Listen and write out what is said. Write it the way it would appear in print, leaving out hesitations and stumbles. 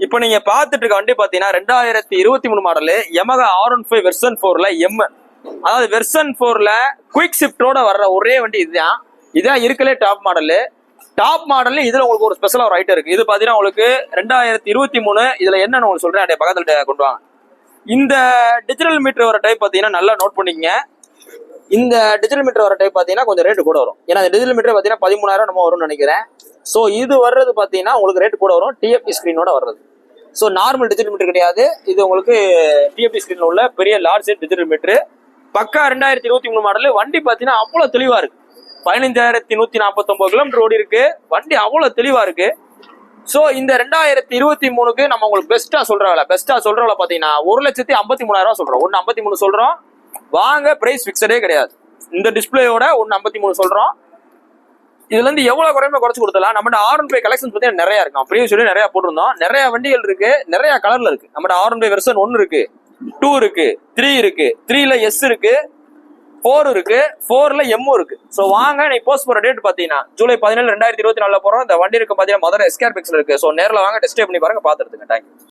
இப்போ நீங்க பாத்துட்டு இருக்க வண்டி பாத்தீங்கன்னா 2023 மாடலு Yamaha R15 வெர்சன் 4ல M. அதாவது வெர்சன் 4ல குயிக் ஷிஃப்டோட வர்ற ஒரே வண்டி இதுதான். இதான் இருக்கலே டாப் மாடலு. டாப் மாடல்ல இதுல உங்களுக்கு ஒரு ஸ்பெஷலா ஒரு ஐட்டம் இருக்கு. இது பாத்தீங்கன்னா உங்களுக்கு 2023. இதுல என்னன்னு உங்களுக்கு சொல்றேன், அப்படியே பக்கத்துல கொண்டு வாங்க. இந்த டிஜிட்டல் மீட்டர் வர டைப் பாத்தீங்கன்னா நல்லா நோட் பண்ணிக்கங்க. இந்த டிஜிட்டல் மீட்டர் வர டைப் பாத்தீங்கன்னா கொஞ்சம் ரேட்டு கூட வரும். ஏன்னா டிஜிட்டல் மீட்டர் பாத்தீங்கன்னா 13,000 நம்ம வரும்னு நினைக்கிறேன். ஸோ இது வர்றது பாத்தீங்கன்னா உங்களுக்கு ரேட் கூட வரும், டிஎஃப்டி ஸ்கிரீனோட வர்றது. ஸோ நார்மல் டிஜிட்டல் மீட்டர் கிடையாது, இது உங்களுக்கு டிஎஃப்டி ஸ்கிரீன்ல உள்ள பெரிய லார்ஜ் டிஜிட்டல் மீட்டர். பக்கா 2023 மாடல். வண்டி பாத்தீங்கன்னா அவ்வளவு தெளிவா இருக்கு. 15,149 கிலோமீட்டர் ஓடி இருக்கு. வண்டி அவ்வளவு தெளிவா இருக்கு. ஸோ இந்த 2023க்கு நம்ம உங்களுக்கு பெஸ்டா சொல்றவள பாத்தீங்கன்னா 1,53,000 சொல்றோம். 1,53 சொல்றோம். வாங்க, பிரைஸ் பிக்சடே கிடையாது. இந்த டிஸ்பிளேயோட 1,53 சொல்றோம். இதுல இருந்து எவ்வளவு குறையுமே குறைச்சு கொடுத்தலாம். நம்ம R15 கலெக்ஷன்ஸ் பத்தி நிறைய இருக்கு. ப்ரீவியஸ் வீடியோ நிறைய போட்டிருந்தோம். நிறைய வண்டிகள் இருக்கு, நிறைய கலர்ல இருக்கு. நம்ம R15 வெர்சன் 1 இருக்கு, 2 இருக்கு, 3 இருக்கு, 3ல S இருக்கு, 4 இருக்கு, 4ல M இருக்கு. சோ வாங்க, நீ போஸ்ட் போற டேட் பாத்தீங்கன்னா ஜூலை 17, 2024 போறோம். இந்த வண்டி இருக்கு பாத்தீங்கன்னா மதுரை எஸ்கேர் பிக்ஸ்ல இருக்கு. சோ நேரில் வாங்க, டெஸ்ட் பண்ணி பாருங்க, பாத்துருங்க. தேங்க்யூ.